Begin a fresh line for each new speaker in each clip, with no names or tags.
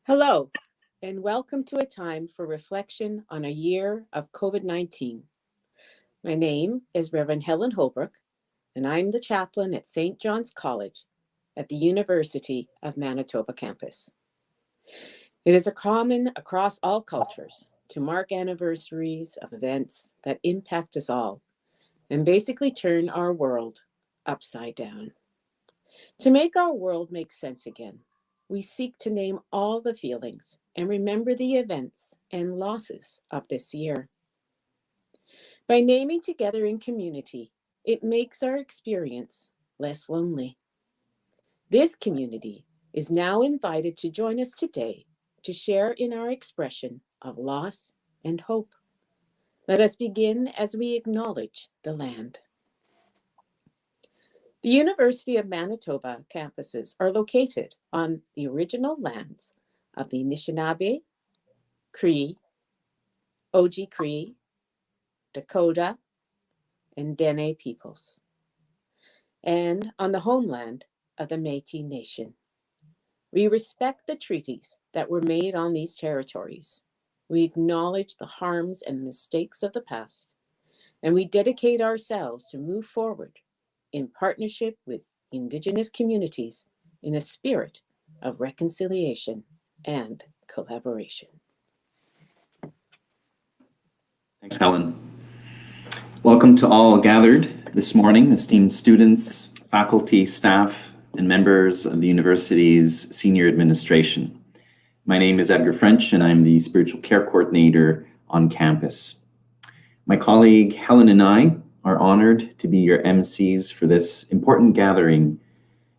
Hello, and welcome to a time for reflection on a year of COVID 19. My name is Reverend Helen Holbrook, and I'm the chaplain at St. John's College at the University of Manitoba campus. It is a common across all cultures to mark anniversaries of events that impact us all and basically turn our world upside down. To make our world make sense again, we seek to name all the feelings and remember the events and losses of this year. By naming together in community, it makes our experience less lonely. This community is now invited to join us today to share in our expression of loss and hope. Let us begin as we acknowledge the land. The University of Manitoba campuses are located on the original lands of the Anishinaabe, Cree, Oji-Cree, Dakota, and Dene peoples, and on the homeland of the Métis Nation. We respect the treaties that were made on these territories. We acknowledge the harms and mistakes of the past, and we dedicate ourselves to move forward in partnership with Indigenous communities in a spirit of reconciliation and collaboration.
Thanks, Helen. Welcome to all gathered this morning, esteemed students, faculty, staff, and members of the university's senior administration. My name is Edgar French, and I'm the spiritual care coordinator on campus. My colleague Helen and I are honored to be your MCs for this important gathering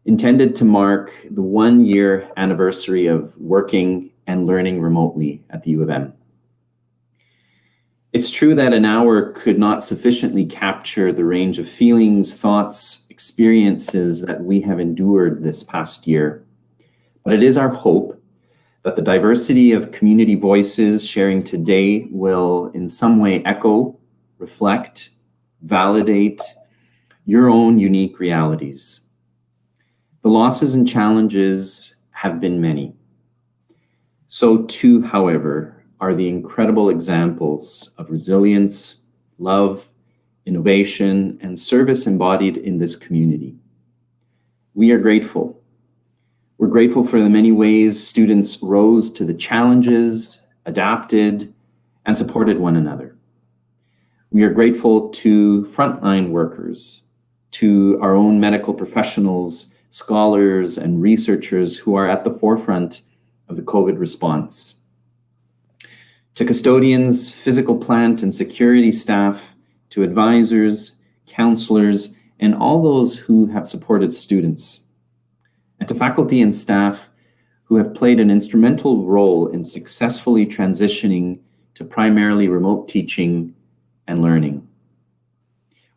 intended to mark the 1-year anniversary of working and learning remotely at the U of M. It's true that an hour could not sufficiently capture the range of feelings, thoughts, experiences that we have endured this past year. But it is our hope that the diversity of community voices sharing today will in some way echo, reflect, validate your own unique realities. The losses and challenges have been many. So too, however, are the incredible examples of resilience, love, innovation, and service embodied in this community. We are grateful. We're grateful for the many ways students rose to the challenges, adapted, and supported one another. We are grateful to frontline workers, to our own medical professionals, scholars, and researchers who are at the forefront of the COVID response, to custodians, physical plant and security staff, to advisors, counselors, and all those who have supported students, and to faculty and staff who have played an instrumental role in successfully transitioning to primarily remote teaching and learning.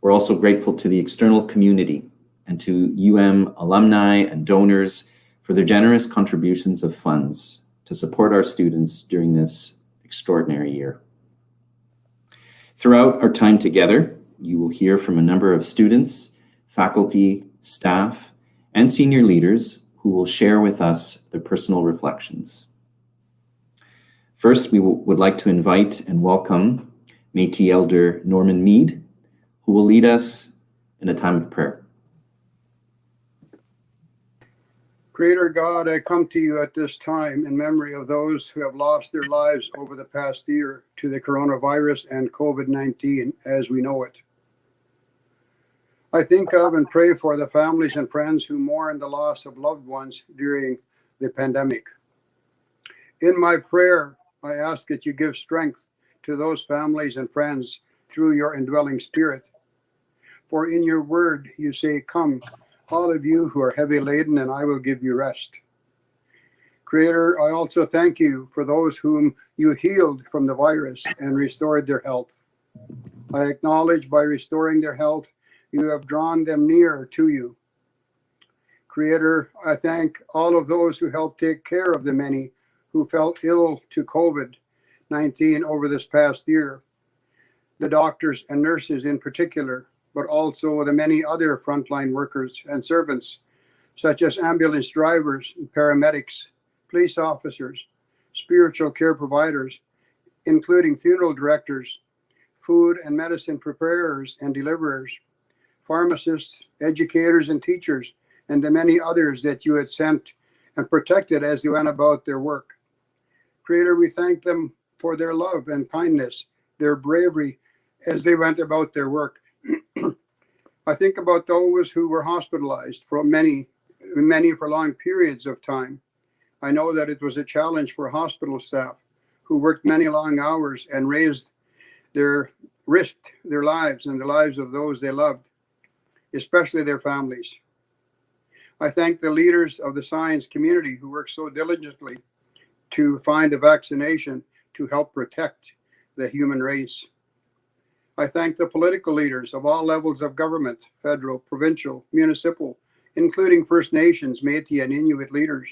We're also grateful to the external community and to UM alumni and donors for their generous contributions of funds to support our students during this extraordinary year. Throughout our time together, you will hear from a number of students, faculty, staff, and senior leaders who will share with us their personal reflections. First, we would like to invite and welcome Métis Elder Norman Mead, who will lead us in a time of prayer.
Creator God, I come to you at this time in memory of those who have lost their lives over the past year to the coronavirus and COVID-19 as we know it. I think of and pray for the families and friends who mourn the loss of loved ones during the pandemic. In my prayer, I ask that you give strength to those families and friends through your indwelling spirit. For in your word, you say, "Come, all of you who are heavy laden, and I will give you rest." Creator, I also thank you for those whom you healed from the virus and restored their health. I acknowledge by restoring their health, you have drawn them nearer to you. Creator, I thank all of those who helped take care of the many who felt ill to COVID-19 over this past year, the doctors and nurses in particular, but also the many other frontline workers and servants, such as ambulance drivers and paramedics, police officers, spiritual care providers, including funeral directors, food and medicine preparers and deliverers, pharmacists, educators, and teachers, and the many others that you had sent and protected as they went about their work. Creator, we thank them for their love and kindness, their bravery as they went about their work. I think about those who were hospitalized for many for long periods of time. I know that it was a challenge for hospital staff who worked many long hours and risked their lives and the lives of those they loved, especially their families. I thank the leaders of the science community who worked so diligently to find a vaccination to help protect the human race. I thank the political leaders of all levels of government, federal, provincial, municipal, including First Nations, Métis, and Inuit leaders,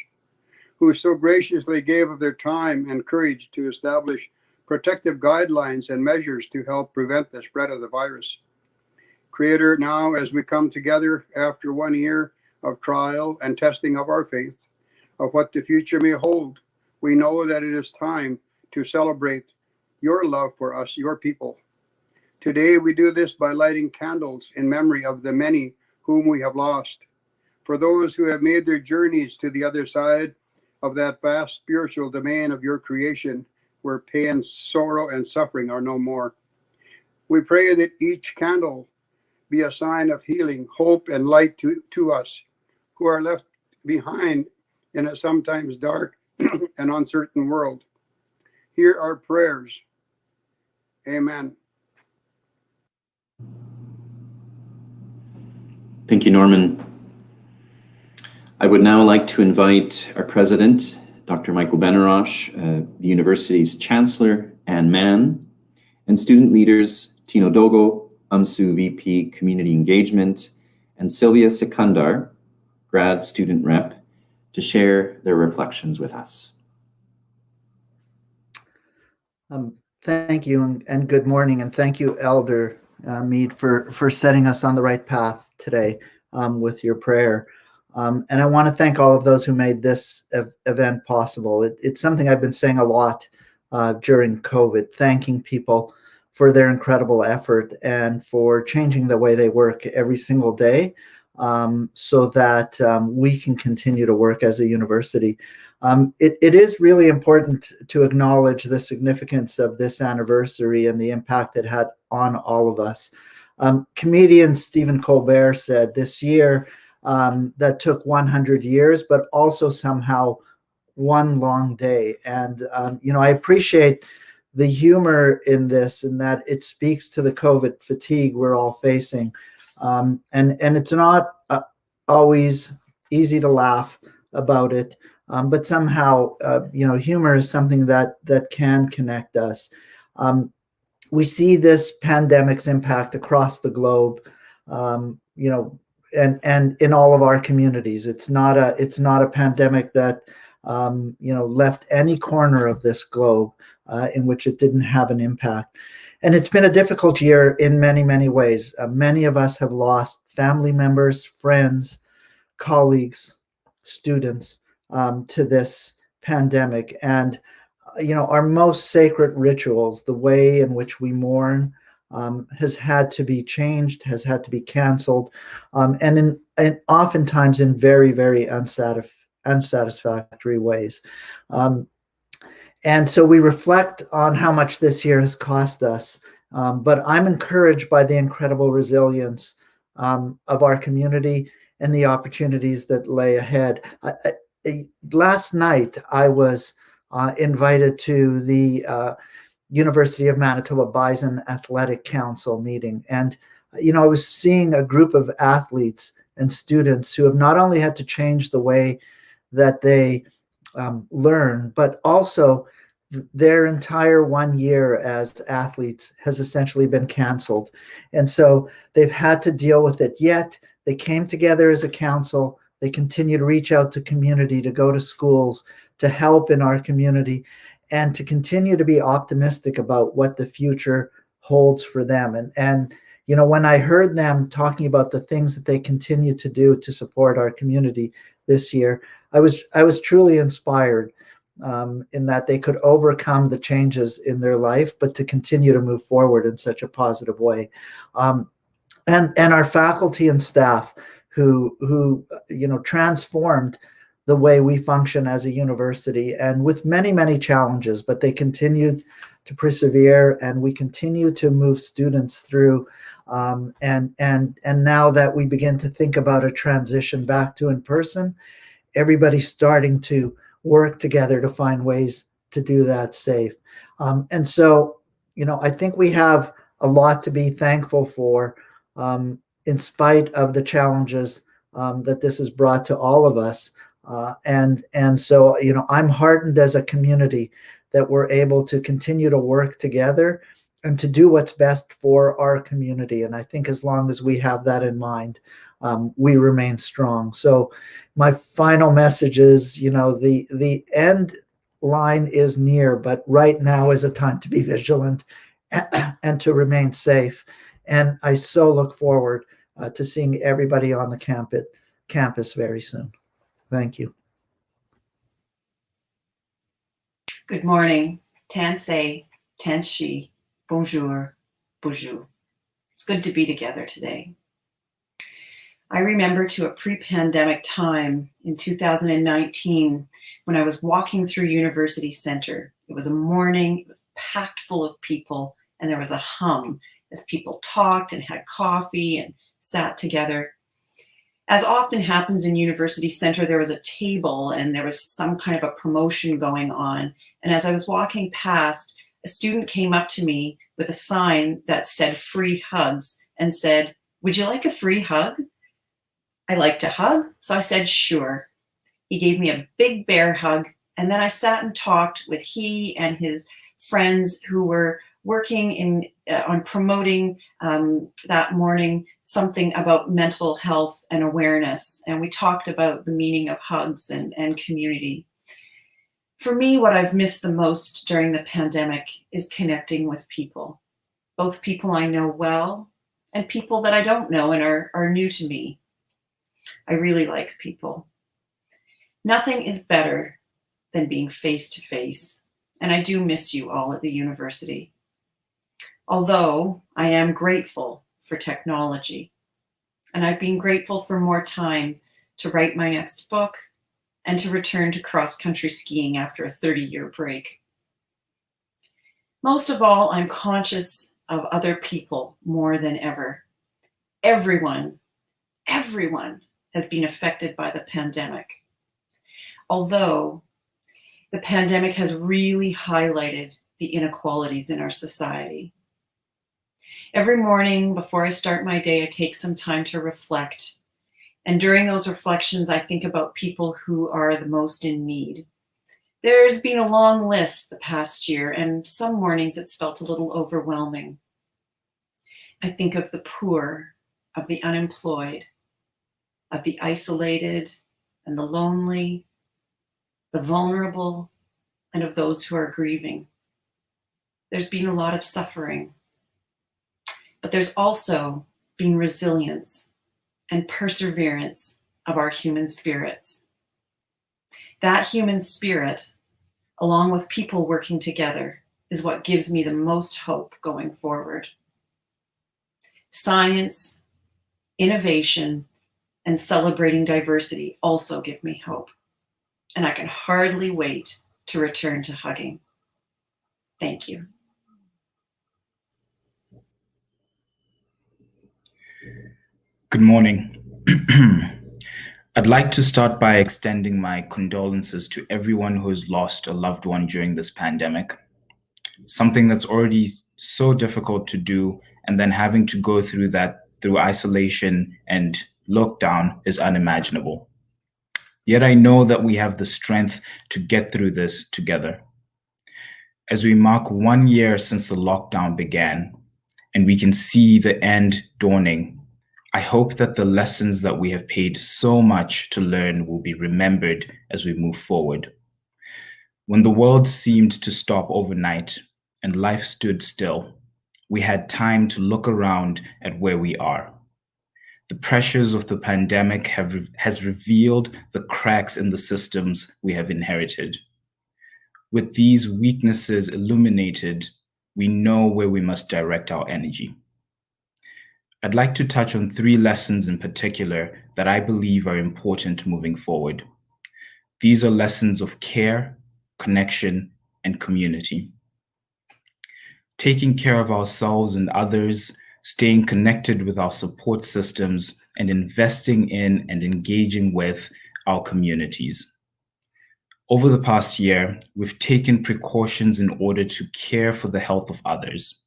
who so graciously gave of their time and courage to establish protective guidelines and measures to help prevent the spread of the virus. Creator, now as we come together after 1 year of trial and testing of our faith, of what the future may hold, we know that it is time to celebrate your love for us, your people. Today we do this by lighting candles in memory of the many whom we have lost, for those who have made their journeys to the other side of that vast spiritual domain of your creation, where pain, sorrow, and suffering are no more. We pray that each candle be a sign of healing, hope, and light to us who are left behind in a sometimes dark and uncertain world. Hear our prayers. Amen.
Thank you, Norman. I would now like to invite our president, Dr. Michael Benarosh, the university's chancellor, Anne Mann, and student leaders, Tino Dogo, UMSU VP Community Engagement, and Sylvia Sekundar, grad student rep, to share their reflections with us.
Thank you and good morning, and thank you, Elder Mead, for setting us on the right path today with your prayer. And I want to thank all of those who made this event possible. It's something I've been saying a lot during COVID, thanking people for their incredible effort and for changing the way they work every single day so that we can continue to work as a university. It is really important to acknowledge the significance of this anniversary and the impact it had on all of us. Comedian Stephen Colbert said this year that took 100 years, but also somehow one long day. And, I appreciate the humor in this, and that it speaks to the COVID fatigue we're all facing. And it's not always easy to laugh about it. But somehow, humor is something that can connect us. We see this pandemic's impact across the globe, and in all of our communities. It's not a pandemic that left any corner of this globe in which it didn't have an impact. And it's been a difficult year in many, many ways. Many of us have lost family members, friends, colleagues, students to this pandemic. And, our most sacred rituals, the way in which we mourn, has had to be changed, has had to be canceled, and oftentimes in very, very unsatisfactory ways. And so we reflect on how much this year has cost us, but I'm encouraged by the incredible resilience of our community and the opportunities that lay ahead. Last night, I was invited to the University of Manitoba Bison Athletic Council meeting. And, I was seeing a group of athletes and students who have not only had to change the way that they learn, but also their entire 1 year as athletes has essentially been canceled. And so they've had to deal with it. Yet they came together as a council. They continue to reach out to community, to go to schools, to help in our community, and to continue to be optimistic about what the future holds for them. And when I heard them talking about the things that they continue to do to support our community this year, I was truly inspired. in that they could overcome the changes in their life, but to continue to move forward in such a positive way. And our faculty and staff who transformed the way we function as a university, and with many challenges, but they continued to persevere, and we continue to move students through. And now that we begin to think about a transition back to in person, everybody's starting to work together to find ways to do that safe. And so, I think we have a lot to be thankful for, in spite of the challenges that this has brought to all of us. And so, I'm heartened as a community that we're able to continue to work together and to do what's best for our community. And I think as long as we have that in mind, we remain strong. So my final message is, the end line is near, but right now is a time to be vigilant and to remain safe. And I so look forward to seeing everybody on the campus very soon. Thank you.
Good morning. Tansei, Tanshi, bonjour, bonjour. It's good to be together today. I remember to a pre-pandemic time in 2019 when I was walking through University Center. It was a morning, it was packed full of people, and there was a hum as people talked and had coffee and sat together. As often happens in University Center, there was a table and there was some kind of a promotion going on. And as I was walking past, a student came up to me with a sign that said free hugs and said, "Would you like a free hug?" I like to hug, so I said, sure. He gave me a big bear hug, and then I sat and talked with he and his friends who were working on promoting that morning something about mental health and awareness. And we talked about the meaning of hugs and community. For me, what I've missed the most during the pandemic is connecting with people, both people I know well and people that I don't know and are new to me. I really like people. Nothing is better than being face to face, and I do miss you all at the university. Although I am grateful for technology, and I've been grateful for more time to write my next book and to return to cross-country skiing after a 30-year break. Most of all, I'm conscious of other people more than ever. Everyone has been affected by the pandemic. Although the pandemic has really highlighted the inequalities in our society. Every morning before I start my day, I take some time to reflect. And during those reflections, I think about people who are the most in need. There's been a long list the past year, and some mornings it's felt a little overwhelming. I think of the poor, of the unemployed, of the isolated and the lonely, the vulnerable, and of those who are grieving. There's been a lot of suffering, but there's also been resilience and perseverance of our human spirits. That human spirit, along with people working together, is what gives me the most hope going forward. Science, innovation, and celebrating diversity also give me hope. And I can hardly wait to return to hugging. Thank you.
Good morning. I'd like to start by extending my condolences to everyone who has lost a loved one during this pandemic. Something that's already so difficult to do, and then having to go through that through isolation and lockdown is unimaginable. Yet I know that we have the strength to get through this together. As we mark 1 year since the lockdown began, and we can see the end dawning, I hope that the lessons that we have paid so much to learn will be remembered as we move forward. When the world seemed to stop overnight and life stood still, we had time to look around at where we are. The pressures of the pandemic has revealed the cracks in the systems we have inherited. With these weaknesses illuminated, we know where we must direct our energy. I'd like to touch on 3 lessons in particular that I believe are important moving forward. These are lessons of care, connection, and community. Taking care of ourselves and others, staying connected with our support systems, and investing in and engaging with our communities. Over the past year, we've taken precautions in order to care for the health of others.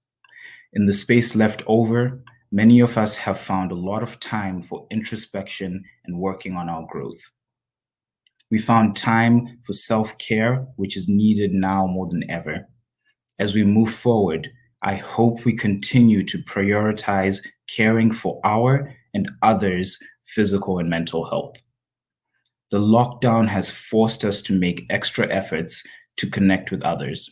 In the space left over, many of us have found a lot of time for introspection and working on our growth. We found time for self-care, which is needed now more than ever. As we move forward, I hope we continue to prioritize caring for our and others' physical and mental health. The lockdown has forced us to make extra efforts to connect with others.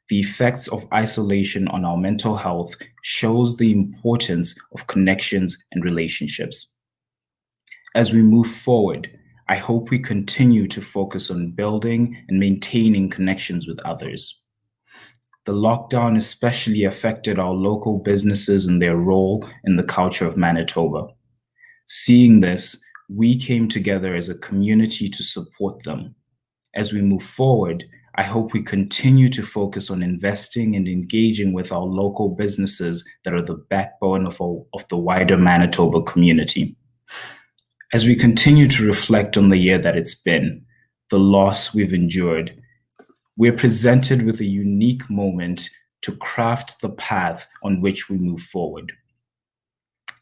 The effects of isolation on our mental health shows the importance of connections and relationships. As we move forward, I hope we continue to focus on building and maintaining connections with others. The lockdown especially affected our local businesses and their role in the culture of Manitoba. Seeing this, we came together as a community to support them. As we move forward, I hope we continue to focus on investing and engaging with our local businesses that are the backbone of the wider Manitoba community. As we continue to reflect on the year that it's been, the loss we've endured, we're presented with a unique moment to craft the path on which we move forward.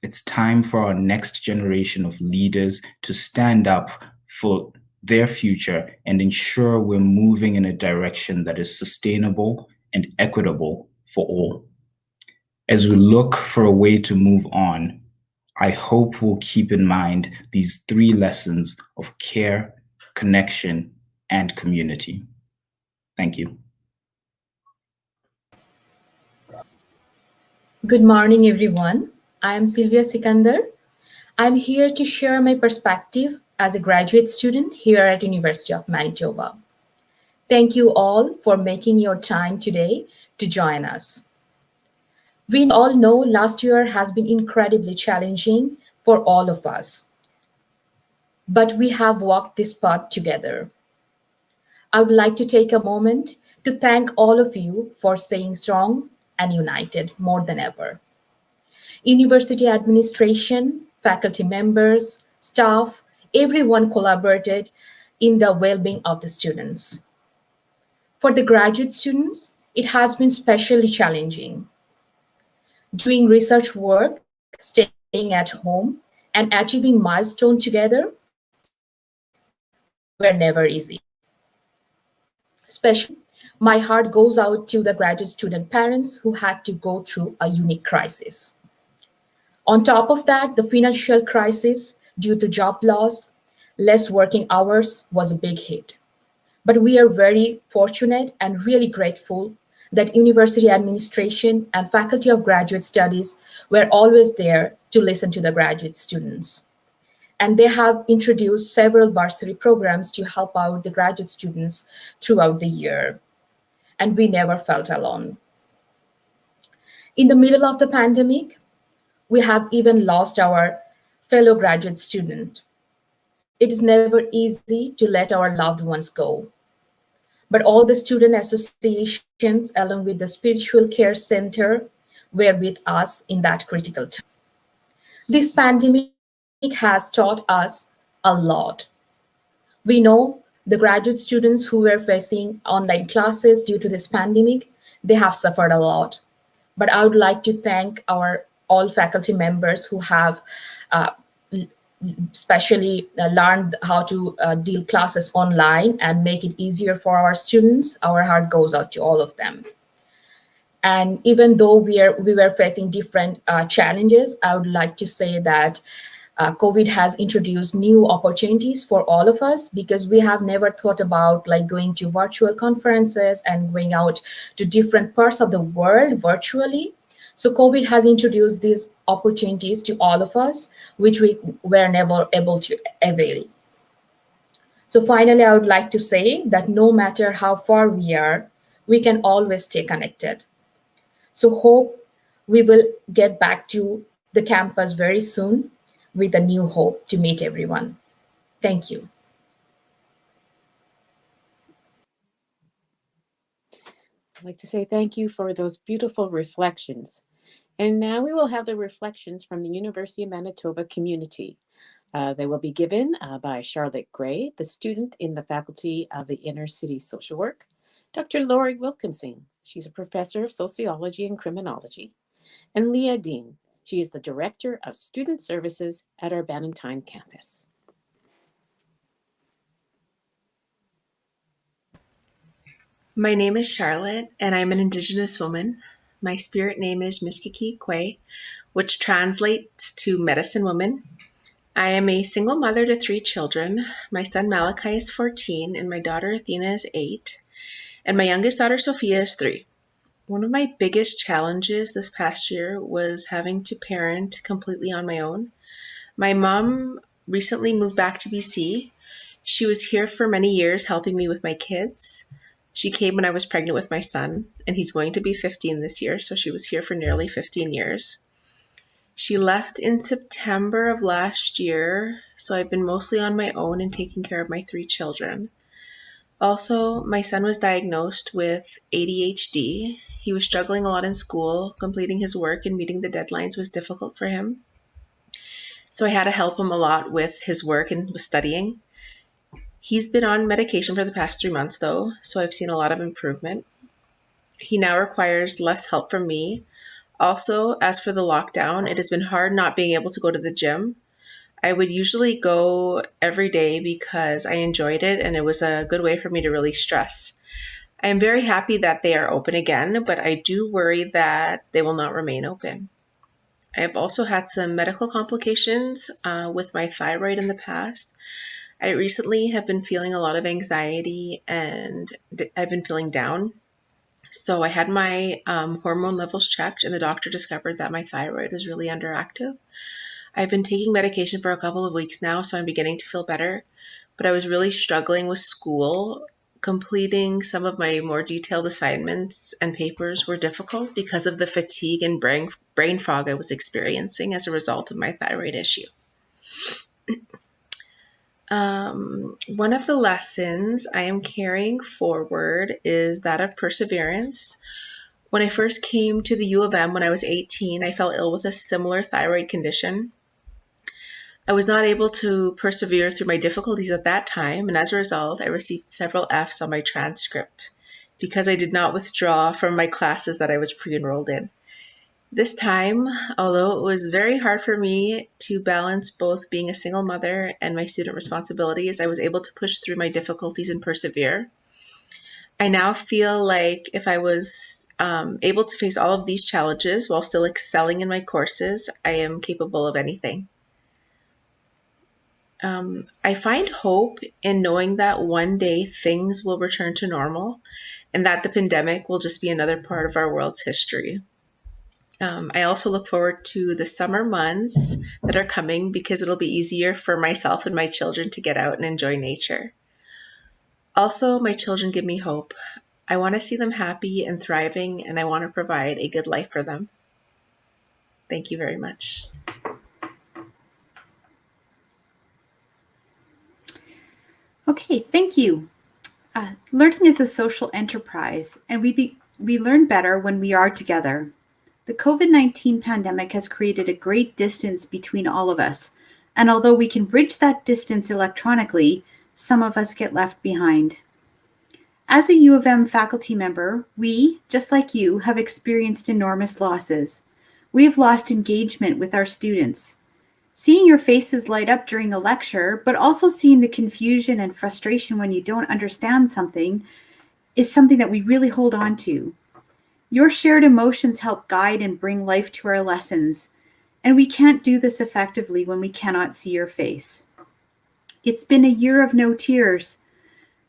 It's time for our next generation of leaders to stand up for their future and ensure we're moving in a direction that is sustainable and equitable for all. As we look for a way to move on, I hope we'll keep in mind these 3 lessons of care, connection, and community. Thank you.
Good morning, everyone. I am Sylvia Sikandar. I'm here to share my perspective as a graduate student here at University of Manitoba. Thank you all for making your time today to join us. We all know last year has been incredibly challenging for all of us, but we have walked this path together. I would like to take a moment to thank all of you for staying strong and united more than ever. University administration, faculty members, staff, everyone collaborated in the well-being of the students. For the graduate students, it has been especially challenging. Doing research work, staying at home, and achieving milestones together were never easy. Especially, my heart goes out to the graduate student parents who had to go through a unique crisis. On top of that, the financial crisis due to job loss, less working hours was a big hit. But we are very fortunate and really grateful that university administration and faculty of graduate studies were always there to listen to the graduate students. And they have introduced several bursary programs to help out the graduate students throughout the year. And we never felt alone. In the middle of the pandemic, we have even lost our fellow graduate student. It is never easy to let our loved ones go. But all the student associations, along with the Spiritual Care Center, were with us in that critical time. This pandemic has taught us a lot. We know the graduate students who were facing online classes due to this pandemic, they have suffered a lot. But I would like to thank our all faculty members who have especially learned how to deal classes online and make it easier for our students. Our heart goes out to all of them. And even though we were facing different challenges, I would like to say that COVID has introduced new opportunities for all of us, because we have never thought about like going to virtual conferences and going out to different parts of the world virtually. So COVID has introduced these opportunities to all of us, which we were never able to avail. So finally, I would like to say that no matter how far we are, we can always stay connected. So hope we will get back to the campus very soon with a new hope to meet everyone. Thank you.
I'd like to say thank you for those beautiful reflections. And now we will have the reflections from the University of Manitoba community. They will be given by Charlotte Gray, the student in the Faculty of the Inner City Social Work, Dr. Laurie Wilkinson, she's a professor of sociology and criminology, and Leah Dean, she is the Director of Student Services at our Bannatyne campus.
My name is Charlotte, and I'm an Indigenous woman. My spirit name is Miskiki Kwe, which translates to medicine woman. I am a single mother to 3 children. My son Malachi is 14, and my daughter Athena is 8, and my youngest daughter Sophia is 3. One of my biggest challenges this past year was having to parent completely on my own. My mom recently moved back to BC. She was here for many years helping me with my kids. She came when I was pregnant with my son, and he's going to be 15 this year, so she was here for nearly 15 years. She left in September of last year, so I've been mostly on my own and taking care of my 3 children. Also, my son was diagnosed with ADHD. He was struggling a lot in school. Completing his work and meeting the deadlines was difficult for him. So I had to help him a lot with his work and with studying. He's been on medication for the past 3 months though, so I've seen a lot of improvement. He now requires less help from me. Also, as for the lockdown, it has been hard not being able to go to the gym. I would usually go every day because I enjoyed it and it was a good way for me to release stress. I am very happy that they are open again, but I do worry that they will not remain open. I have also had some medical complications with my thyroid in the past. I recently have been feeling a lot of anxiety and I've been feeling down. So I had my hormone levels checked and the doctor discovered that my thyroid was really underactive. I've been taking medication for a couple of weeks now, so I'm beginning to feel better, but I was really struggling with school. Completing some of my more detailed assignments and papers were difficult because of the fatigue and brain fog I was experiencing as a result of my thyroid issue. One of the lessons I am carrying forward is that of perseverance. When I first came to the U of M when I was 18, I fell ill with a similar thyroid condition. I was not able to persevere through my difficulties at that time, and as a result, I received several Fs on my transcript because I did not withdraw from my classes that I was pre-enrolled in. This time, although it was very hard for me to balance both being a single mother and my student responsibilities, I was able to push through my difficulties and persevere. I now feel like if I was able to face all of these challenges while still excelling in my courses, I am capable of anything. I find hope in knowing that one day things will return to normal and that the pandemic will just be another part of our world's history. I also look forward to the summer months that are coming because it'll be easier for myself and my children to get out and enjoy nature. Also, my children give me hope. I want to see them happy and thriving, and I want to provide a good life for them. Thank you very much.
Okay, thank you. Learning is a social enterprise, and we learn better when we are together. The COVID-19 pandemic has created a great distance between all of us, and although we can bridge that distance electronically, some of us get left behind. As a U of M faculty member, we, just like you, have experienced enormous losses. We have lost engagement with our students. Seeing your faces light up during a lecture, but also seeing the confusion and frustration when you don't understand something, is something that we really hold on to. Your shared emotions help guide and bring life to our lessons, and we can't do this effectively when we cannot see your face. It's been a year of no tears.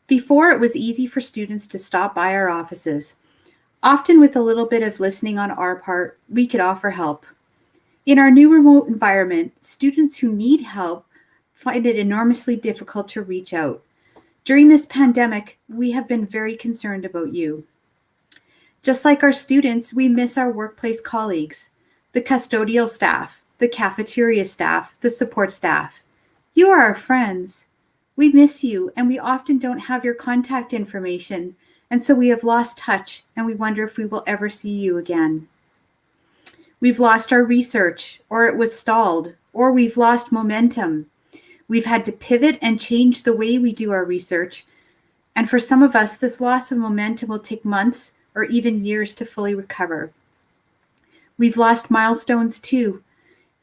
Before, it was easy for students to stop by our offices. Often with a little bit of listening on our part, we could offer help. In our new remote environment, students who need help find it enormously difficult to reach out. During this pandemic, we have been very concerned about you. Just like our students, we miss our workplace colleagues, the custodial staff, the cafeteria staff, the support staff. You are our friends. We miss you, and we often don't have your contact information, and so we have lost touch, and we wonder if we will ever see you again. We've lost our research, or it was stalled, or we've lost momentum. We've had to pivot and change the way we do our research, and for some of us, this loss of momentum will take months or even years to fully recover. We've lost milestones too.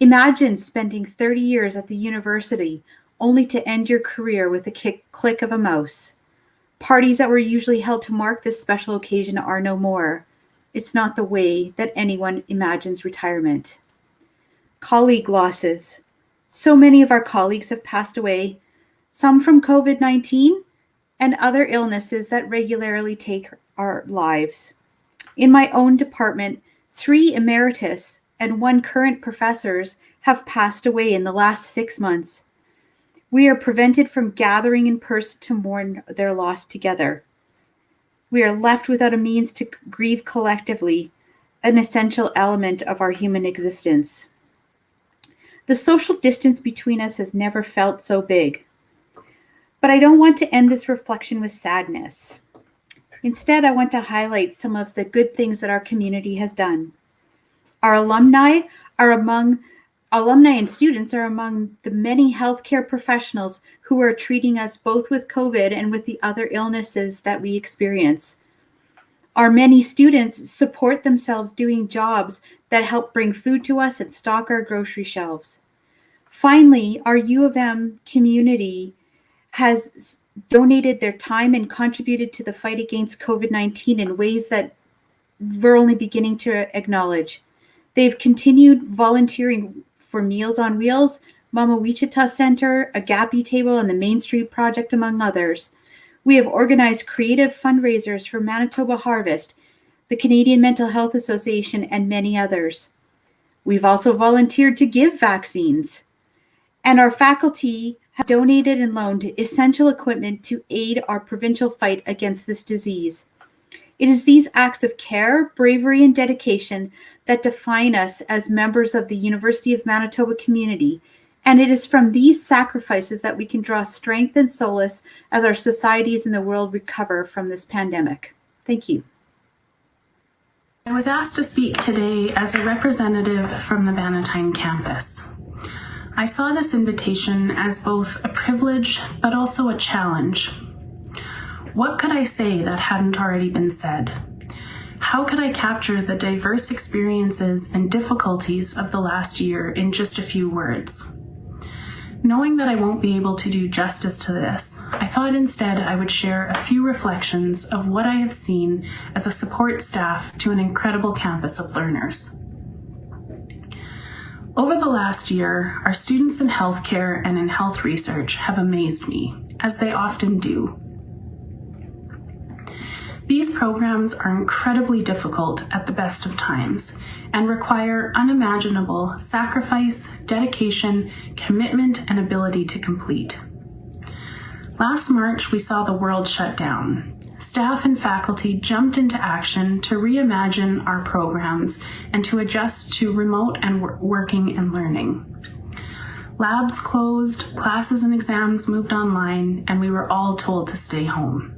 Imagine spending 30 years at the university only to end your career with a click of a mouse. Parties that were usually held to mark this special occasion are no more. It's not the way that anyone imagines retirement. Colleague losses. So many of our colleagues have passed away, some from COVID-19 and other illnesses that regularly take our lives. In my own department, 3 emeritus and 1 current professors have passed away in the last 6 months. We are prevented from gathering in person to mourn their loss together. We are left without a means to grieve collectively, an essential element of our human existence. The social distance between us has never felt so big. But I don't want to end this reflection with sadness. Instead, I want to highlight some of the good things that our community has done. Our alumni and students are among the many healthcare professionals who are treating us both with COVID and with the other illnesses that we experience. Our many students support themselves doing jobs that help bring food to us and stock our grocery shelves. Finally, our U of M community has donated their time and contributed to the fight against COVID-19 in ways that we're only beginning to acknowledge. They've continued volunteering for Meals on Wheels, Mama Wichita Center, Agape Table, and the Main Street Project, among others. We have organized creative fundraisers for Manitoba Harvest, the Canadian Mental Health Association, and many others. We've also volunteered to give vaccines. And our faculty have donated and loaned essential equipment to aid our provincial fight against this disease. It is these acts of care, bravery, and dedication that define us as members of the University of Manitoba community, and it is from these sacrifices that we can draw strength and solace as our societies and the world recover from this pandemic. Thank you.
I was asked to speak today as a representative from the Bannatyne campus. I saw this invitation as both a privilege but also a challenge. What could I say that hadn't already been said? How could I capture the diverse experiences and difficulties of the last year in just a few words? Knowing that I won't be able to do justice to this, I thought instead I would share a few reflections of what I have seen as a support staff to an incredible campus of learners. Over the last year, our students in healthcare and in health research have amazed me, as they often do. These programs are incredibly difficult at the best of times and require unimaginable sacrifice, dedication, commitment, and ability to complete. Last March, we saw the world shut down. Staff and faculty jumped into action to reimagine our programs and to adjust to remote and working and learning. Labs closed, classes and exams moved online, and we were all told to stay home.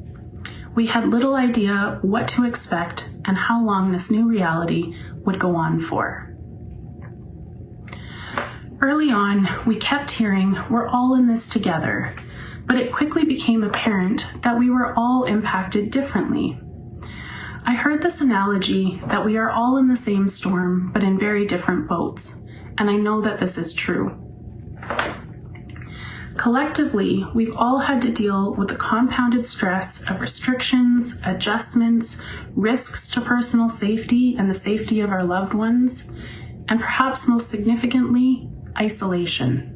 We had little idea what to expect and how long this new reality would go on for. Early on, we kept hearing, "We're all in this together," but it quickly became apparent that we were all impacted differently. I heard this analogy that we are all in the same storm, but in very different boats, and I know that this is true. Collectively, we've all had to deal with the compounded stress of restrictions, adjustments, risks to personal safety and the safety of our loved ones, and perhaps most significantly, isolation.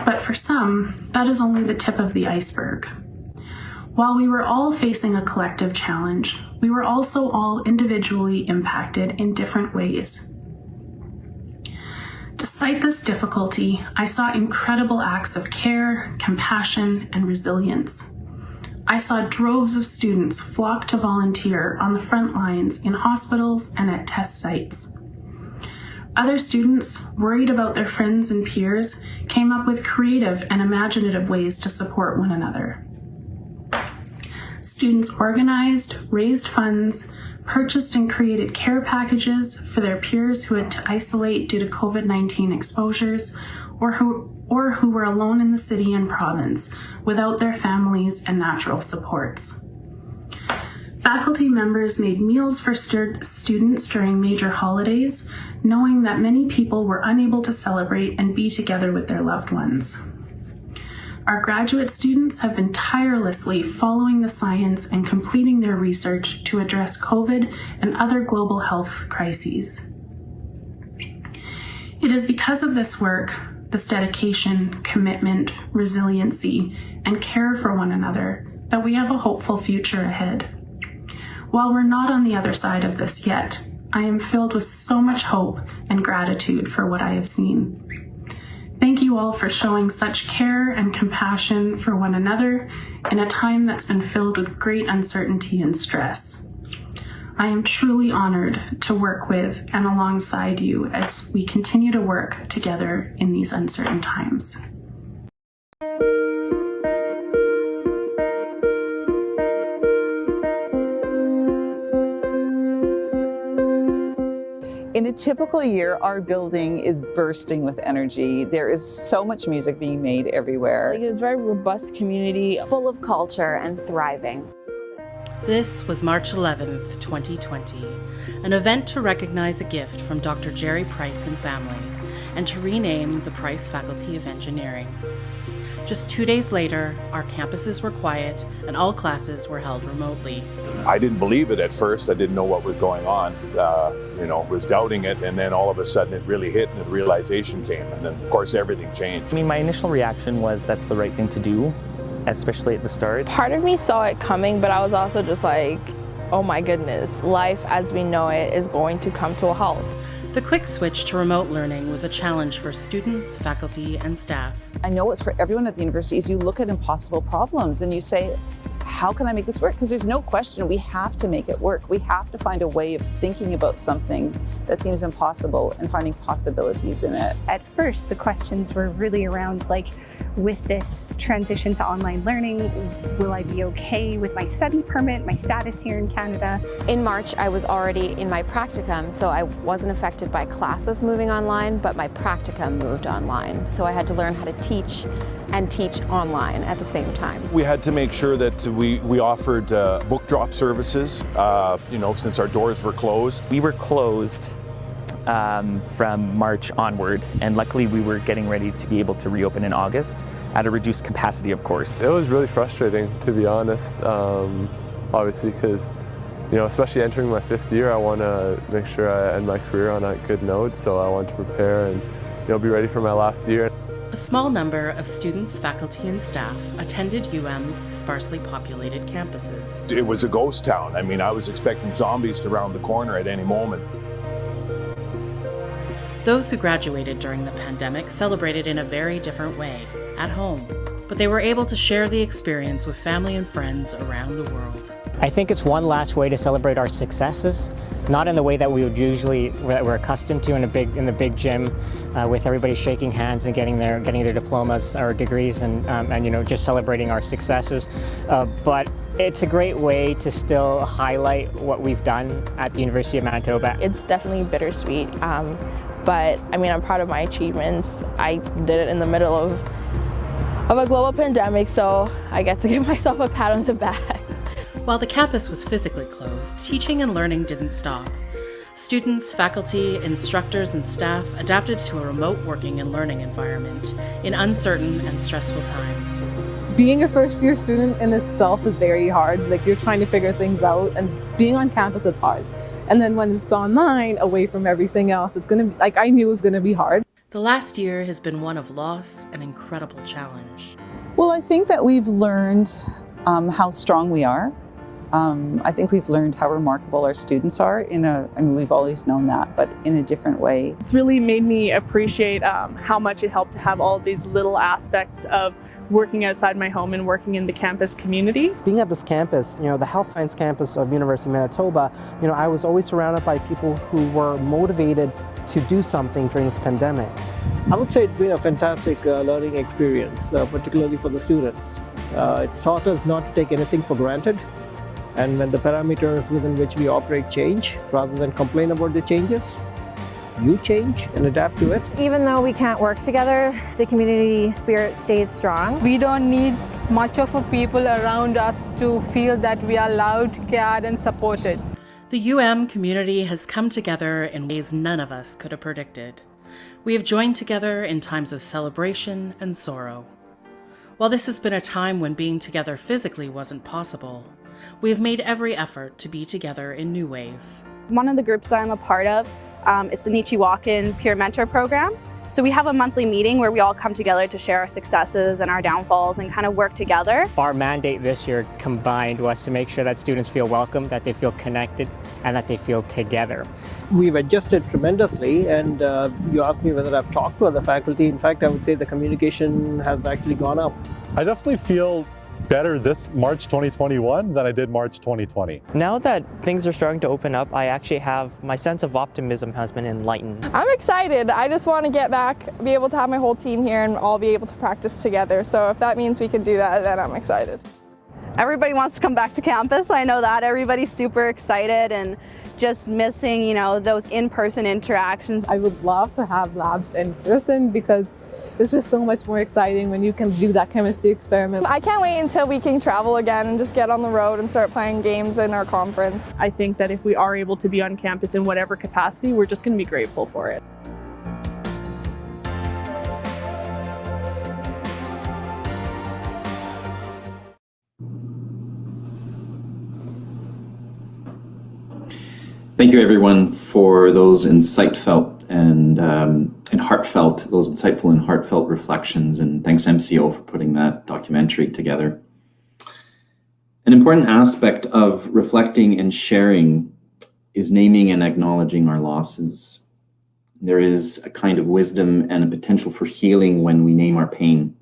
But for some, that is only the tip of the iceberg. While we were all facing a collective challenge, we were also all individually impacted in different ways. Despite this difficulty, I saw incredible acts of care, compassion, and resilience. I saw droves of students flock to volunteer on the front lines in hospitals and at test sites. Other students, worried about their friends and peers, came up with creative and imaginative ways to support one another. Students organized, raised funds, purchased and created care packages for their peers who had to isolate due to COVID-19 exposures or who were alone in the city and province without their families and natural supports. Faculty members made meals for students during major holidays, knowing that many people were unable to celebrate and be together with their loved ones. Our graduate students have been tirelessly following the science and completing their research to address COVID and other global health crises. It is because of this work, this dedication, commitment, resiliency, and care for one another that we have a hopeful future ahead. While we're not on the other side of this yet, I am filled with so much hope and gratitude for what I have seen. Thank you all for showing such care and compassion for one another in a time that's been filled with great uncertainty and stress. I am truly honored to work with and alongside you as we continue to work together in these uncertain times.
In a typical year, our building is bursting with energy. There is so much music being made everywhere.
It's a very robust community,
full of culture and thriving.
This was March 11th, 2020, an event to recognize a gift from Dr. Jerry Price and family, and to rename the Price Faculty of Engineering. Just 2 days later, our campuses were quiet and all classes were held remotely.
I didn't believe it at first. I didn't know what was going on. Was doubting it, and then all of a sudden it really hit and the realization came, and then of course everything changed.
I mean, my initial reaction was that's the right thing to do, especially at the start.
Part of me saw it coming, but I was also just like, oh my goodness, life as we know it is going to come to a halt.
The quick switch to remote learning was a challenge for students, faculty, and staff.
I know it's for everyone at the university is you look at impossible problems and you say, how can I make this work? Because there's no question we have to make it work. We have to find a way of thinking about something that seems impossible and finding possibilities in it.
At first, the questions were really around like, with this transition to online learning, will I be okay with my study permit, my status here in Canada?
In March, I was already in my practicum, so I wasn't affected by classes moving online, but my practicum moved online. So I had to learn how to teach and teach online at the same time.
We had to make sure that we offered book drop services, since our doors were closed.
We were closed from March onward, and luckily we were getting ready to be able to reopen in August at a reduced capacity, of course.
It was really frustrating, to be honest, obviously, because especially entering my 5th year, I want to make sure I end my career on a good note, so I want to prepare and be ready for my last year.
A small number of students, faculty, and staff attended UM's sparsely populated campuses.
It was a ghost town. I mean, I was expecting zombies to round the corner at any moment.
Those who graduated during the pandemic celebrated in a very different way, at home, but they were able to share the experience with family and friends around the world.
I think it's one last way to celebrate our successes, not in the way that we would usually, that we're accustomed to in the big gym, with everybody shaking hands and getting their diplomas or degrees and just celebrating our successes. But it's a great way to still highlight what we've done at the University of Manitoba.
It's definitely bittersweet, but I mean, I'm proud of my achievements. I did it in the middle of a global pandemic, so I get to give myself a pat on the back.
While the campus was physically closed, teaching and learning didn't stop. Students, faculty, instructors, and staff adapted to a remote working and learning environment in uncertain and stressful times.
Being a first-year student in itself is very hard. Like, you're trying to figure things out, and being on campus, it's hard. And then when it's online, away from everything else, it's gonna be, like, I knew it was gonna be hard.
The last year has been one of loss and incredible challenge.
Well, I think that we've learned how strong we are. I think we've learned how remarkable our students are we've always known that, but in a different way.
It's really made me appreciate how much it helped to have all these little aspects of working outside my home and working in the campus community.
Being at this campus, the health science campus of University of Manitoba, I was always surrounded by people who were motivated to do something during this pandemic.
I would say it's been a fantastic learning experience, particularly for the students. It's taught us not to take anything for granted, and when the parameters within which we operate change, rather than complain about the changes, you change and adapt to it.
Even though we can't work together, the community spirit stays strong.
We don't need much of a people around us to feel that we are loved, cared, and supported.
The UM community has come together in ways none of us could have predicted. We have joined together in times of celebration and sorrow. While this has been a time when being together physically wasn't possible, we have made every effort to be together in new ways.
One of the groups that I'm a part of is the Nichiwakan Peer Mentor Program. So we have a monthly meeting where we all come together to share our successes and our downfalls and kind of work together.
Our mandate this year combined was to make sure that students feel welcome, that they feel connected, and that they feel together.
We've adjusted tremendously, and you asked me whether I've talked to other faculty. In fact, I would say the communication has actually gone up.
I definitely feel better this March 2021 than I did March 2020.
Now that things are starting to open up, I actually my sense of optimism has been enlightened.
I'm excited. I just want to get back, be able to have my whole team here and all be able to practice together. So if that means we can do that, then I'm excited.
Everybody wants to come back to campus. I know that. Everybody's super excited and just missing, those in-person interactions.
I would love to have labs in person because it's just so much more exciting when you can do that chemistry experiment.
I can't wait until we can travel again and just get on the road and start playing games in our conference.
I think that if we are able to be on campus in whatever capacity, we're just going to be grateful for it.
Thank you, everyone, for those insightful and heartfelt reflections, and thanks MCO for putting that documentary together. An important aspect of reflecting and sharing is naming and acknowledging our losses. There is a kind of wisdom and a potential for healing when we name our pain.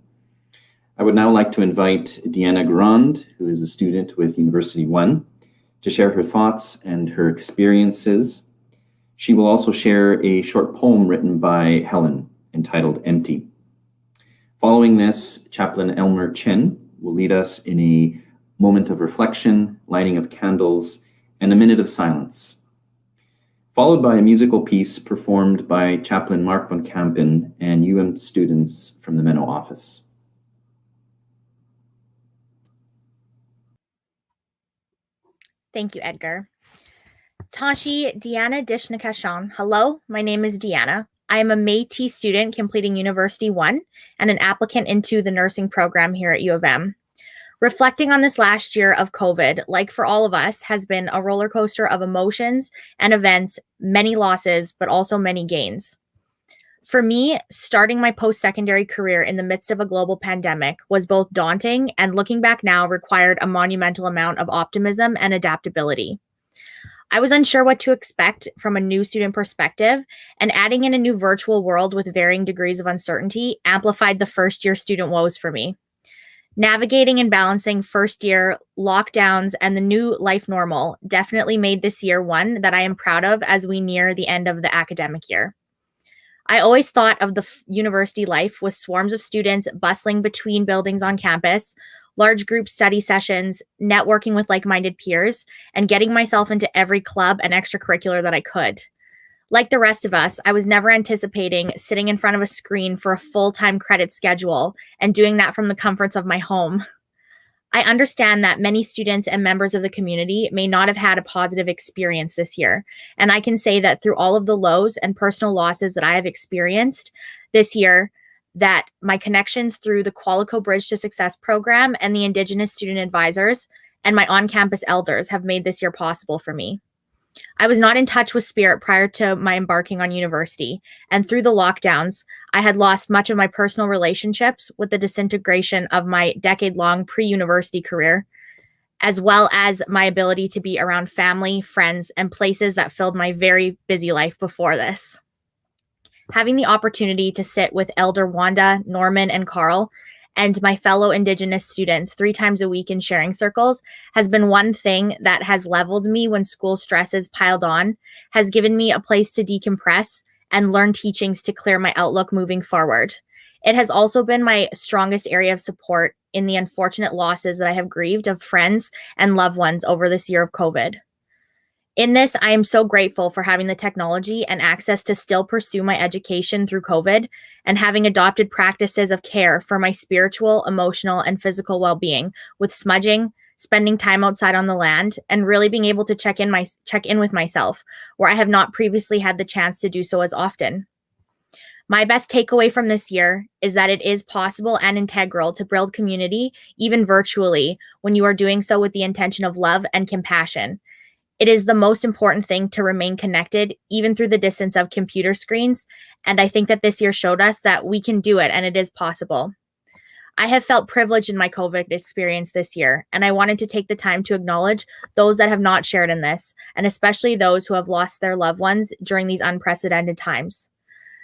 I would now like to invite Deanna Grand, who is a student with University One, to share her thoughts and her experiences. She will also share a short poem written by Helen entitled Empty. Following this, Chaplain Elmer Chen will lead us in a moment of reflection, lighting of candles, and a minute of silence, followed by a musical piece performed by Chaplain Mark van Kampen and UM students from the Menno office.
Thank you, Edgar. Tashi Deanna Dishnakashan. Hello, my name is Deanna. I am a Métis student completing University One and an applicant into the nursing program here at U of M. Reflecting on this last year of COVID, like for all of us, has been a roller coaster of emotions and events, many losses, but also many gains. For me, starting my post-secondary career in the midst of a global pandemic was both daunting and, looking back now, required a monumental amount of optimism and adaptability. I was unsure what to expect from a new student perspective, and adding in a new virtual world with varying degrees of uncertainty amplified the first-year student woes for me. Navigating and balancing first-year lockdowns and the new life normal definitely made this year one that I am proud of as we near the end of the academic year. I always thought of the university life with swarms of students bustling between buildings on campus, large group study sessions, networking with like-minded peers, and getting myself into every club and extracurricular that I could. Like the rest of us, I was never anticipating sitting in front of a screen for a full-time credit schedule and doing that from the comforts of my home. I understand that many students and members of the community may not have had a positive experience this year, and I can say that through all of the lows and personal losses that I have experienced this year, that my connections through the Qualico Bridge to Success program and the Indigenous student advisors and my on-campus elders have made this year possible for me. I was not in touch with spirit prior to my embarking on university, and through the lockdowns, I had lost much of my personal relationships with the disintegration of my decade-long pre-university career. as well as my ability to be around family, friends, and places that filled my very busy life before this. Having the opportunity to sit with Elder Wanda, Norman, and Carl, and my fellow Indigenous students 3 times a week in sharing circles has been one thing that has leveled me when school stresses piled on, has given me a place to decompress and learn teachings to clear my outlook moving forward. It has also been my strongest area of support in the unfortunate losses that I have grieved of friends and loved ones over this year of COVID. In this, I am so grateful for having the technology and access to still pursue my education through COVID and having adopted practices of care for my spiritual, emotional, and physical well-being with smudging, spending time outside on the land, and really being able to check in with myself, where I have not previously had the chance to do so as often. My best takeaway from this year is that it is possible and integral to build community, even virtually, when you are doing so with the intention of love and compassion. It is the most important thing to remain connected, even through the distance of computer screens, and I think that this year showed us that we can do it and it is possible. I have felt privileged in my COVID experience this year, and I wanted to take the time to acknowledge those that have not shared in this, and especially those who have lost their loved ones during these unprecedented times.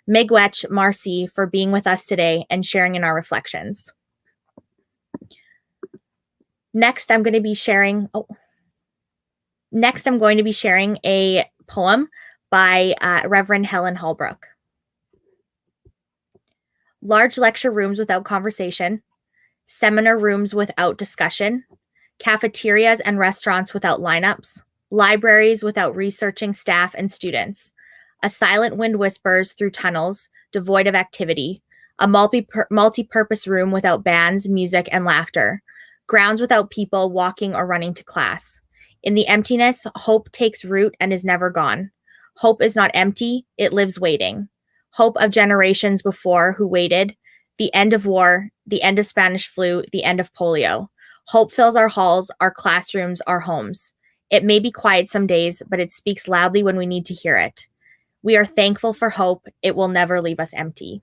Miigwech Marcy for being with us today and sharing in our reflections. Next, I'm going to be sharing a poem by Reverend Helen Holbrook. Large lecture rooms without conversation, seminar rooms without discussion, cafeterias and restaurants without lineups, libraries without researching staff and students. A silent wind whispers through tunnels, devoid of activity. A multi-purpose room without bands, music, and laughter. Grounds without people walking or running to class. In the emptiness, hope takes root and is never gone. Hope is not empty, it lives waiting. Hope of generations before who waited. The end of war, the end of Spanish flu, the end of polio. Hope fills our halls, our classrooms, our homes. It may be quiet some days, but it speaks loudly when we need to hear it. We are thankful for hope. It will never leave us empty.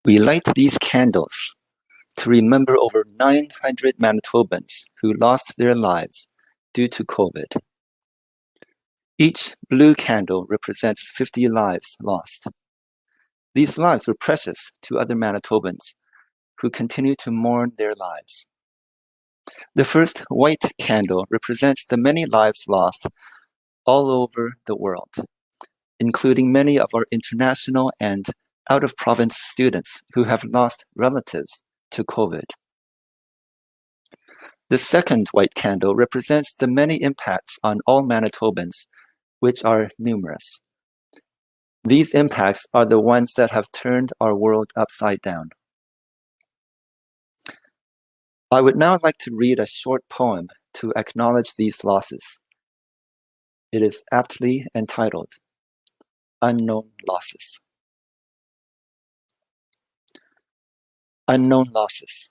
We light these candles to remember over 900 Manitobans who lost their lives due to COVID. Each blue candle represents 50 lives lost. These lives were precious to other Manitobans who continue to mourn their lives. The first white candle represents the many lives lost all over the world, including many of our international and out-of-province students who have lost relatives to COVID. The second white candle represents the many impacts on all Manitobans, which are numerous. These impacts are the ones that have turned our world upside down. I would now like to read a short poem to acknowledge these losses. It is aptly entitled, Unknown Losses. Unknown losses.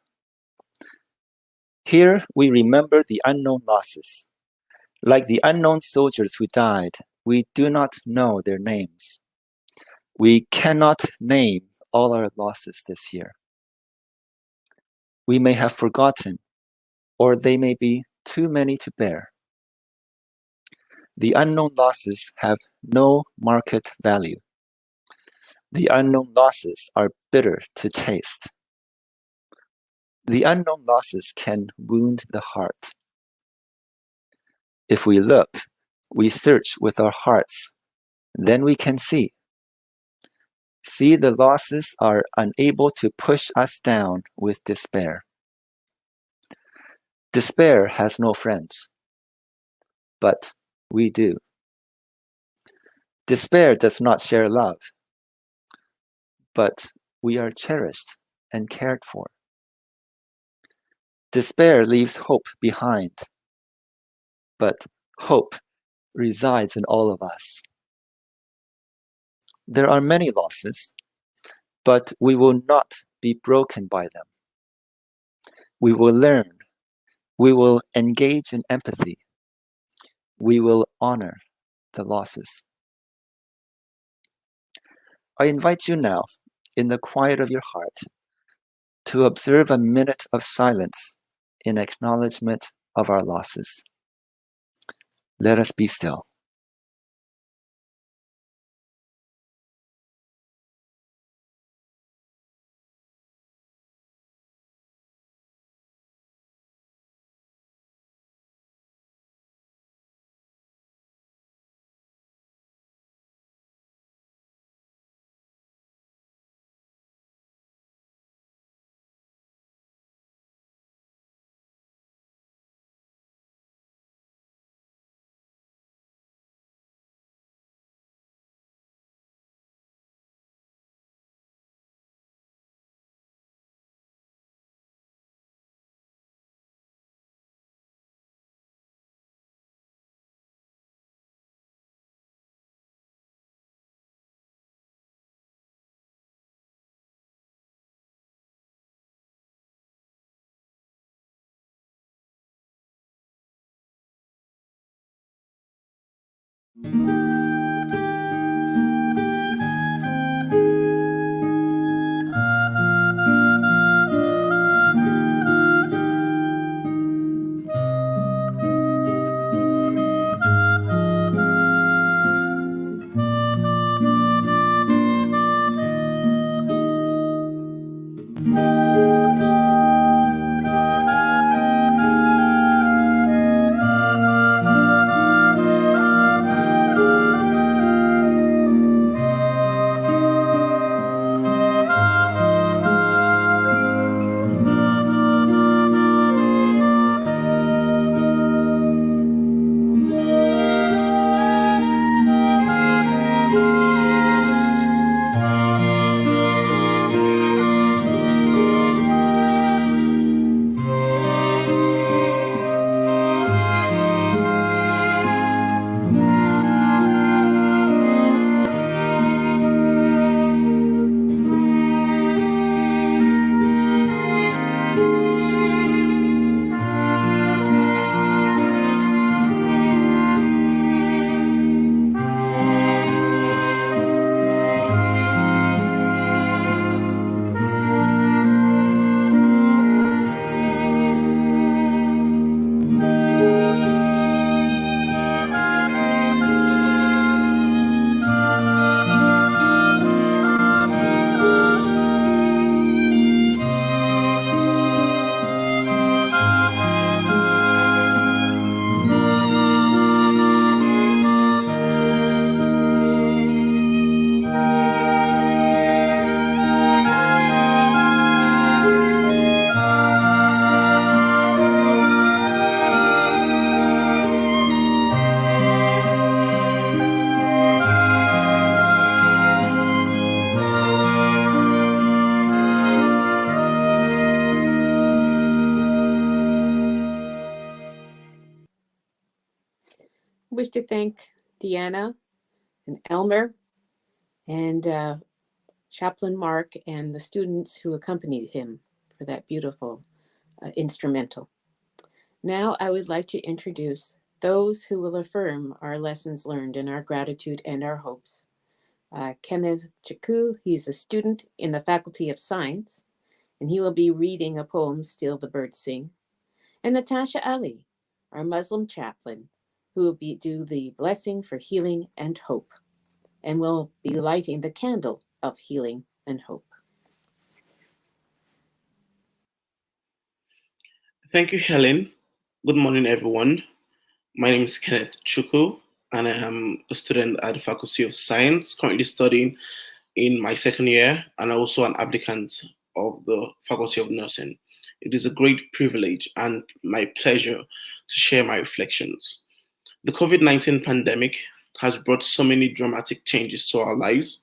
Here we remember the unknown losses. Like the unknown soldiers who died, we do not know their names. We cannot name all our losses this year. We may have forgotten, or they may be too many to bear. The unknown losses have no market value. The unknown losses are bitter to taste. The unknown losses can wound the heart. If we look, we search with our hearts, then we can see. See, the losses are unable to push us down with despair. Despair has no friends, but we do. Despair does not share love, but we are cherished and cared for. Despair leaves hope behind, but hope resides in all of us. There are many losses, but we will not be broken by them. We will learn. We will engage in empathy. We will honor the losses. I invite you now, in the quiet of your heart, to observe a minute of silence in acknowledgement of our losses. Let us be still.
Wish to thank Deanna and Elmer and Chaplain Mark and the students who accompanied him for that beautiful instrumental. Now I would like to introduce those who will affirm our lessons learned in our gratitude and our hopes. Kenneth Chaku, he's a student in the Faculty of Science, and he will be reading a poem, Still the Birds Sing. And Natasha Ali, our Muslim chaplain, who will do the blessing for healing and hope, and will be lighting the candle of healing and hope.
Thank you, Helen. Good morning, everyone. My name is Kenneth Chukwu, and I am a student at the Faculty of Science, currently studying in my second year, and also an applicant of the Faculty of Nursing. It is a great privilege and my pleasure to share my reflections. The COVID-19 pandemic has brought so many dramatic changes to our lives.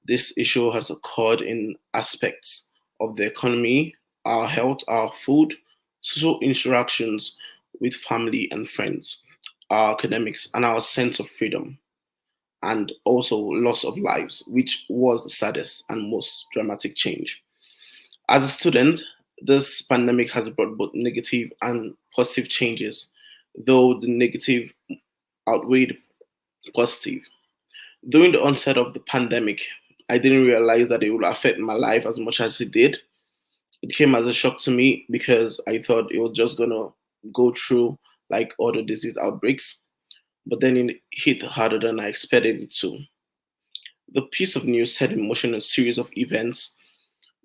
This issue has occurred in aspects of the economy, our health, our food, social interactions with family and friends, our academics, and our sense of freedom, and also loss of lives, which was the saddest and most dramatic change. As a student, this pandemic has brought both negative and positive changes, though the negative outweighed positive. During the onset of the pandemic, I didn't realize that it would affect my life as much as it did. It came as a shock to me because I thought it was just gonna go through like other disease outbreaks, but then it hit harder than I expected it to. The piece of news set in motion a series of events,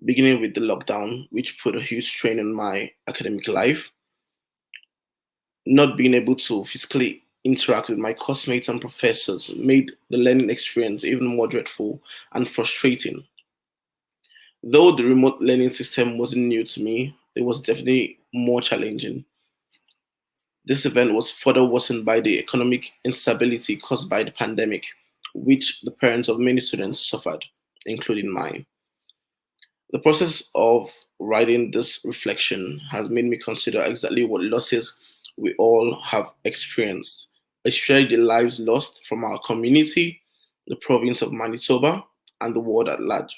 beginning with the lockdown, which put a huge strain on my academic life. Not being able to physically interact with my classmates and professors made the learning experience even more dreadful and frustrating. Though the remote learning system wasn't new to me, it was definitely more challenging. This event was further worsened by the economic instability caused by the pandemic, which the parents of many students suffered, including mine. The process of writing this reflection has made me consider exactly what losses we all have experienced, especially the lives lost from our community, the province of Manitoba, and the world at large.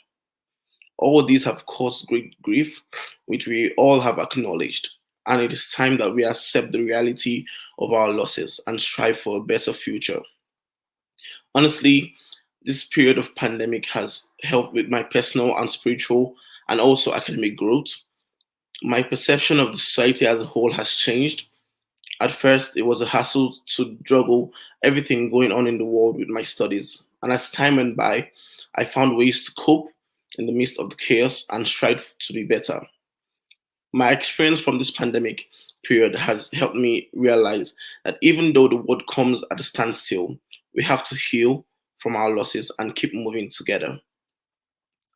All of these have caused great grief, which we all have acknowledged, and it is time that we accept the reality of our losses and strive for a better future. Honestly, this period of pandemic has helped with my personal and spiritual and also academic growth. My perception of the society as a whole has changed. At first, it was a hassle to juggle everything going on in the world with my studies. And as time went by, I found ways to cope in the midst of the chaos and strive to be better. My experience from this pandemic period has helped me realize that even though the world comes at a standstill, we have to heal from our losses and keep moving together.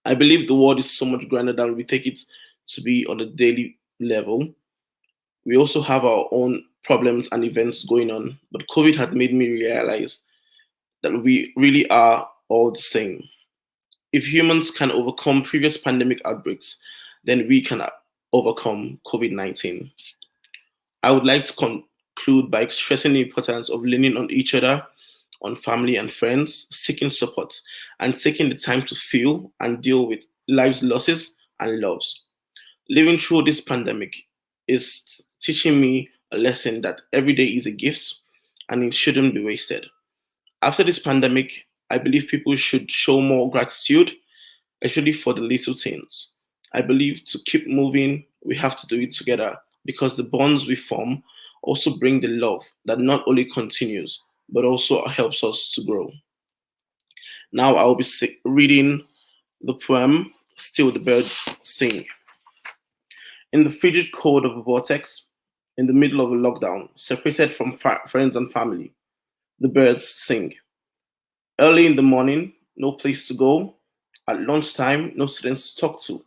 I believe the world is so much grander than we take it to be on a daily level. We also have our own problems and events going on, but COVID had made me realize that we really are all the same. If humans can overcome previous pandemic outbreaks, then we can overcome COVID-19. I would like to conclude by stressing the importance of leaning on each other, on family and friends, seeking support, and taking the time to feel and deal with life's losses and loves. Living through this pandemic is teaching me a lesson that every day is a gift and it shouldn't be wasted. After this pandemic, I believe people should show more gratitude, especially for the little things. I believe to keep moving, we have to do it together because the bonds we form also bring the love that not only continues, but also helps us to grow. Now I will be reading the poem, Still the Birds Sing. In the frigid cold of a vortex, in the middle of a lockdown, separated from friends and family, the birds sing. Early in the morning, no place to go. At lunchtime, no students to talk to,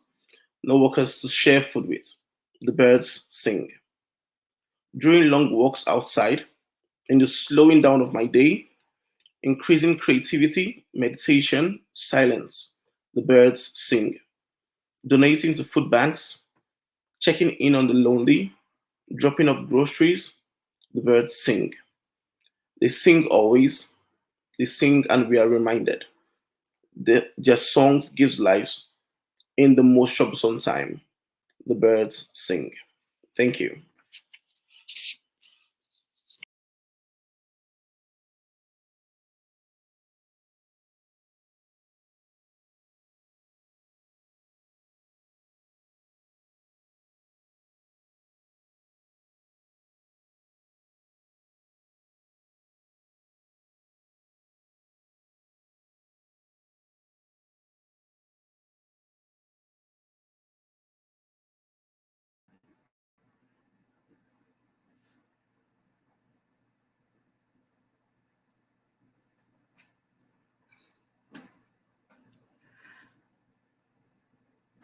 no workers to share food with. The birds sing. During long walks outside, in the slowing down of my day, increasing creativity, meditation, silence, the birds sing. Donating to food banks, checking in on the lonely, dropping off groceries, the birds sing. They sing always, they sing and we are reminded. Their songs gives lives in the most troublesome time. The birds sing. Thank you.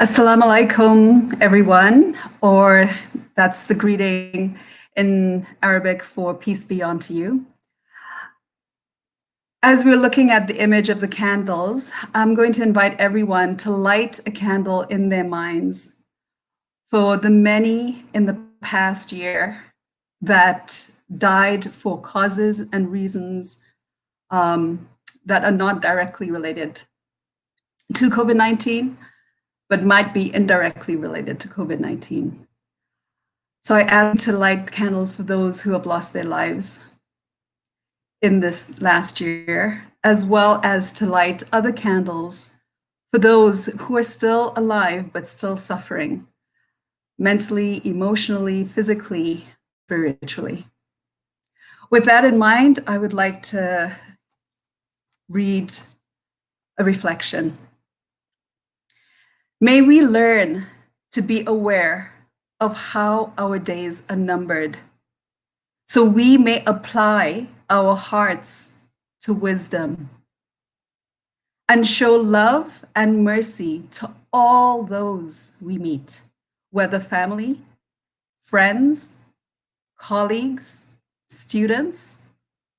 Assalamu alaikum, everyone, or that's the greeting in Arabic for peace be unto you. As we're looking at the image of the candles, I'm going to invite everyone to light a candle in their minds for the many in the past year that died for causes and reasons that are not directly related to COVID-19, but might be indirectly related to COVID-19. So I ask to light candles for those who have lost their lives in this last year, as well as to light other candles for those who are still alive but still suffering, mentally, emotionally, physically, spiritually. With that in mind, I would like to read a reflection. May we learn to be aware of how our days are numbered, so we may apply our hearts to wisdom and show love and mercy to all those we meet, whether family, friends, colleagues, students,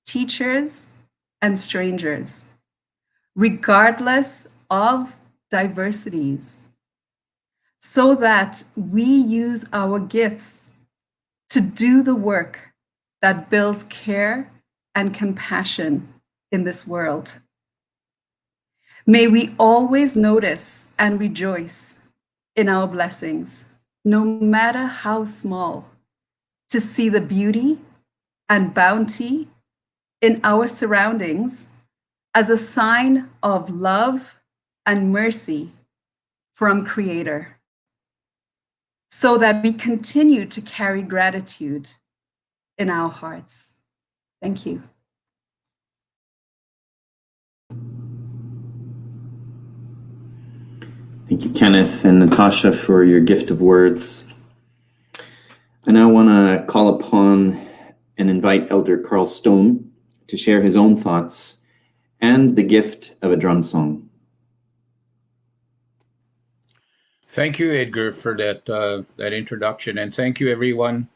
teachers, and strangers, regardless of diversities, so that we use our gifts to do the work that builds care and compassion in this world. May we always notice and rejoice in our blessings, no matter how small, to see the beauty and bounty in our surroundings as a sign of love and mercy from Creator, so that we continue to carry gratitude in our hearts. Thank you.
Thank you, Kenneth and Natasha, for your gift of words. I now want to call upon and invite Elder Carl Stone to share his own thoughts and the gift of a drum song.
Thank you, Edgar, for that introduction, and thank you, everyone,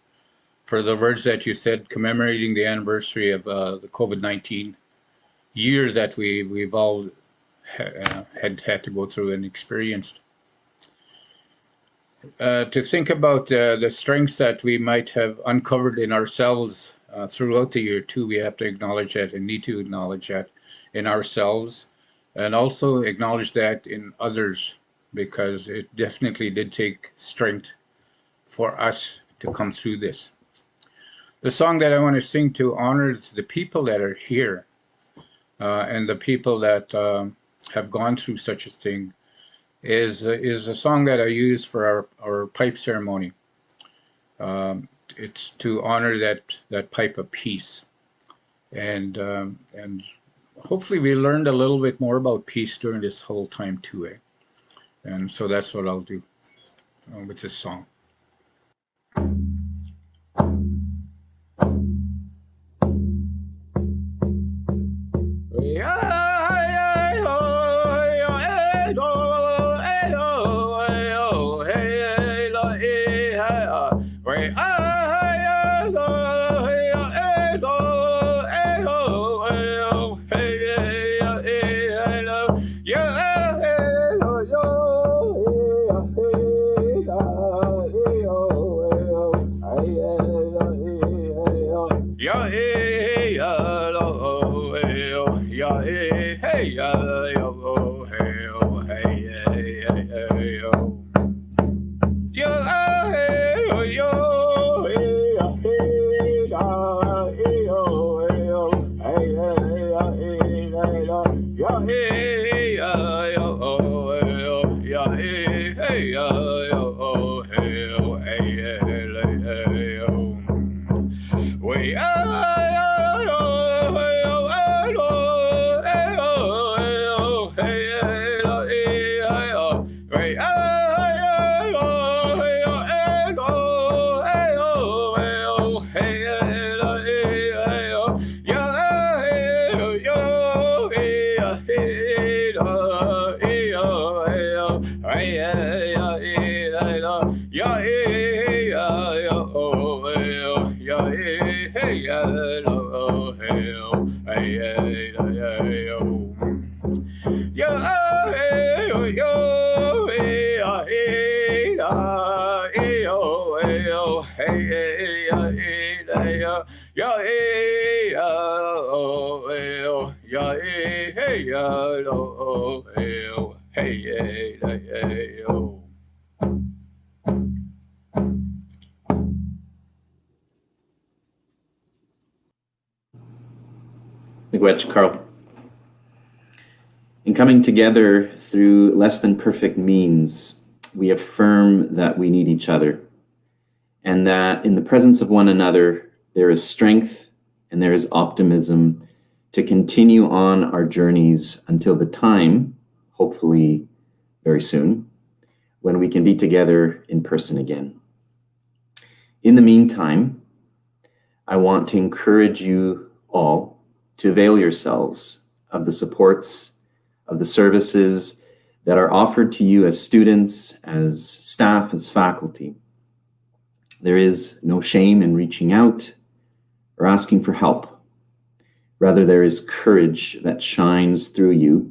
for the words that you said commemorating the anniversary of the COVID-19 year that we've all had to go through and experienced. To think about the strengths that we might have uncovered in ourselves throughout the year too, we have to acknowledge that and need to acknowledge that in ourselves, and also acknowledge that in others, because it definitely did take strength for us to come through this. The song that I want to sing to honor the people that are here and the people that have gone through such a thing is a song that I use for our pipe ceremony. It's to honor that pipe of peace, and hopefully we learned a little bit more about peace during this whole time too. And so that's what I'll do with this song.
Miigwech, Carl. In coming together through less than perfect means, we affirm that we need each other, and that in the presence of one another, there is strength and there is optimism to continue on our journeys until the time, hopefully very soon, when we can be together in person again. In the meantime, I want to encourage you all to avail yourselves of the supports, of the services that are offered to you as students, as staff, as faculty. There is no shame in reaching out or asking for help. Rather, there is courage that shines through you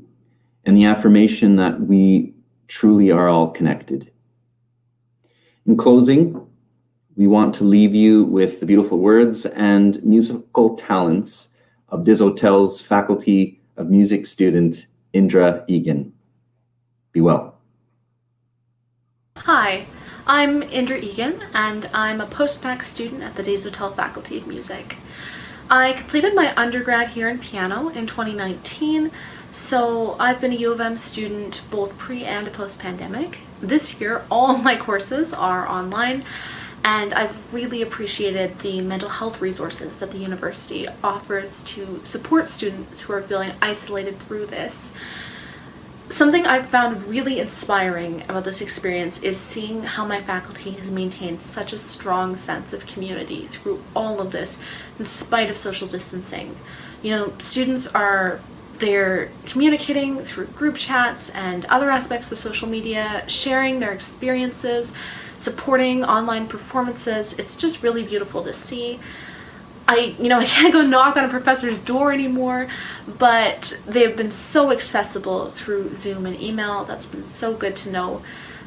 and the affirmation that we truly are all connected. In closing, we want to leave you with the beautiful words and musical talents of Des Hotels Faculty of Music student Indra Egan. Be well.
Hi, I'm Indra Egan, and I'm a post-bac student at the Des Hotels Faculty of Music. I completed my undergrad here in piano in 2019, so I've been a U of M student both pre and post-pandemic. This year, all of my courses are online, and I've really appreciated the mental health resources that the university offers to support students who are feeling isolated through this. Something I've found really inspiring about this experience is seeing how my faculty has maintained such a strong sense of community through all of this, in spite of social distancing. You know, students they're communicating through group chats and other aspects of social media, sharing their experiences, supporting online performances. It's just really beautiful to see. I can't go knock on a professor's door anymore, but they've been so accessible through Zoom and email. That's been so good to know.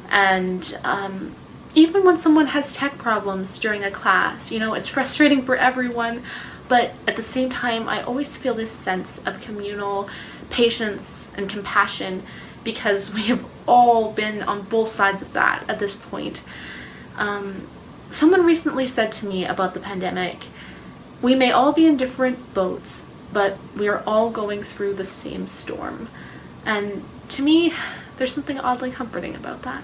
And even when someone has tech problems during a class, it's frustrating for everyone, but at the same time, I always feel this sense of communal patience and compassion because we have all been on both sides of that at this point. Someone recently said to me about the pandemic, we may all be in different boats, but we are all going through the same storm. And to me, there's something oddly comforting about that.